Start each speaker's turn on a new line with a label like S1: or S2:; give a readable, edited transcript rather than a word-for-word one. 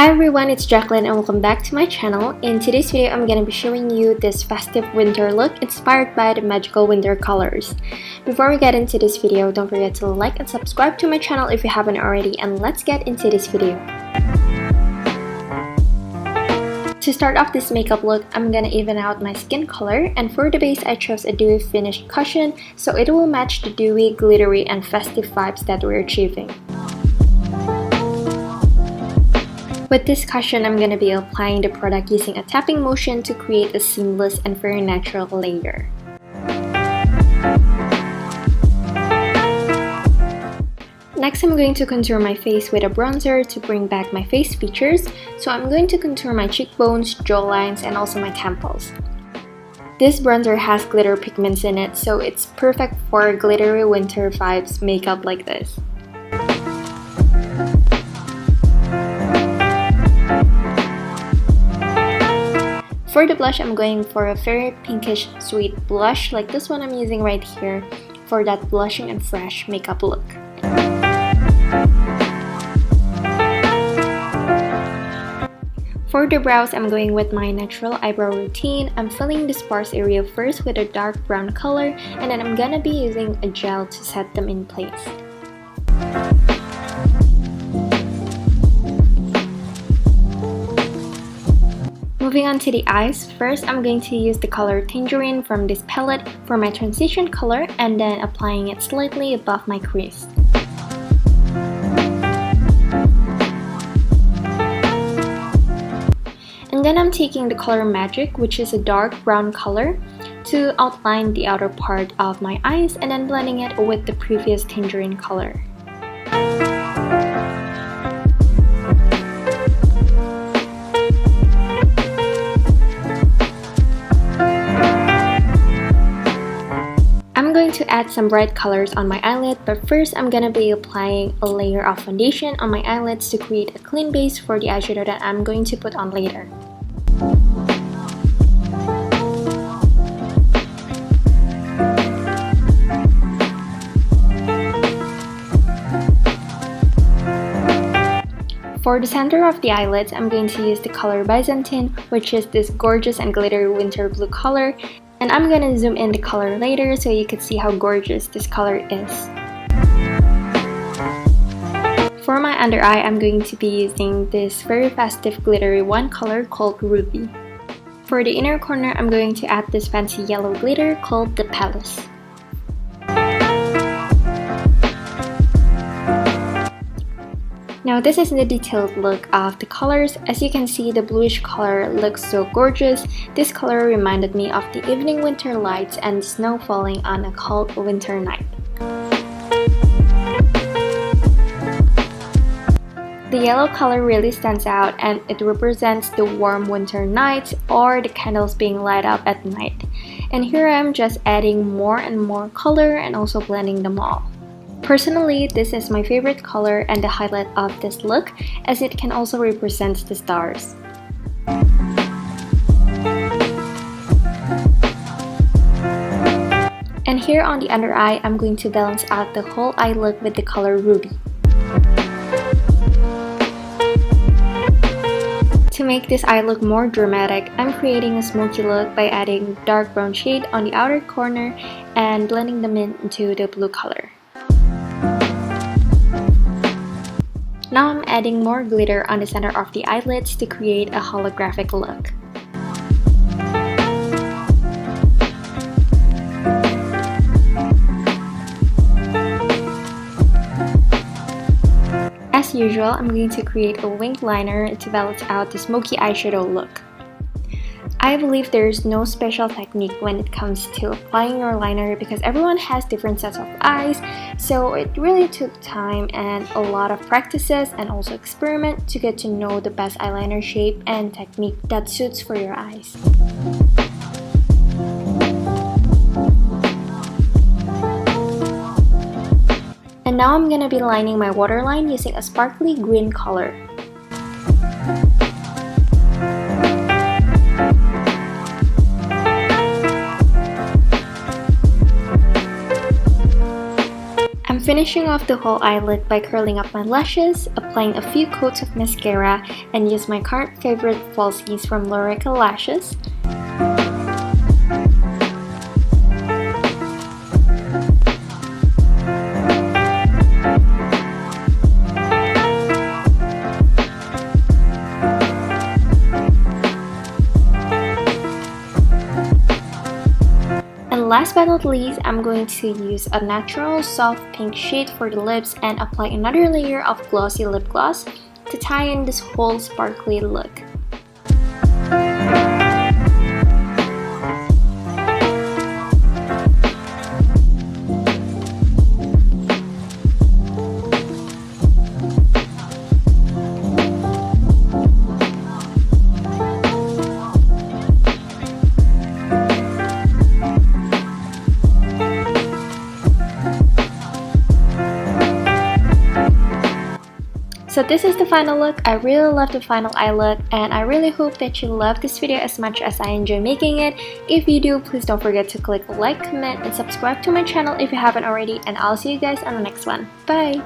S1: Hi everyone, it's Jacqueline and welcome back to my channel. In today's video, I'm going to be showing you this festive winter look inspired by the magical winter colors. Before we get into this video, don't forget to like and subscribe to my channel if you haven't already, and let's get into this video. To start off this makeup look, I'm gonna even out my skin color, and for the base I chose a dewy finished cushion so it will match the dewy, glittery, and festive vibes that we're achieving. With this cushion, I'm gonna be applying the product using a tapping motion to create a seamless and very natural layer. Next, I'm going to contour my face with a bronzer to bring back my face features, so I'm going to contour my cheekbones, jawlines, and also my temples. This bronzer has glitter pigments in it, so it's perfect for glittery winter vibes makeup like this. For the blush, I'm going for a very pinkish sweet blush like this one I'm using right here for that blushing and fresh makeup look. For the brows, I'm going with my natural eyebrow routine. I'm filling the sparse area first with a dark brown color, and then I'm gonna be using a gel to set them in place. Moving on to the eyes, first I'm going to use the color Tangerine from this palette for my transition color, and then applying it slightly above my crease. And then I'm taking the color Magic, which is a dark brown color, to outline the outer part of my eyes, and then blending it with the previous Tangerine color. I'm going to add some bright colors on my eyelid, but first I'm gonna be applying a layer of foundation on my eyelids to create a clean base for the eyeshadow that I'm going to put on later. For the center of the eyelids, I'm going to use the color Byzantine, which is this gorgeous and glittery winter blue color, and I'm gonna zoom in the color later so you can see how gorgeous this color is. For my under eye, I'm going to be using this very festive glittery one color called Ruby. For the inner corner, I'm going to add this fancy yellow glitter called the Palace. Now this is the detailed look of the colors. As you can see, the bluish color looks so gorgeous. This color reminded me of the evening winter lights and snow falling on a cold winter night. The yellow color really stands out, and it represents the warm winter nights or the candles being lit up at night. And here I am just adding more and more color and also blending them all. Personally, this is my favorite color and the highlight of this look, as it can also represent the stars. And here on the under eye, I'm going to balance out the whole eye look with the color Ruby. To make this eye look more dramatic, I'm creating a smoky look by adding dark brown shade on the outer corner and blending them into the blue color. Now I'm adding more glitter on the center of the eyelids to create a holographic look. As usual, I'm going to create a winged liner to balance out the smoky eyeshadow look. I believe there's no special technique when it comes to applying your liner because everyone has different sets of eyes, so it really took time and a lot of practices and also experiment to get to know the best eyeliner shape and technique that suits for your eyes. And now I'm gonna be lining my waterline using a sparkly green color. finishing off the whole eyelid by curling up my lashes, applying a few coats of mascara, and use my current favorite falsies from Lorica Lashes. And last but not least, I'm going to use a natural soft pink shade for the lips and apply another layer of glossy lip gloss to tie in this whole sparkly look. So this is the final look. I really love the final eye look, and I really hope that you love this video as much as I enjoy making it. If you do, please don't forget to click like, comment, and subscribe to my channel if you haven't already, and I'll see you guys on the next one. Bye!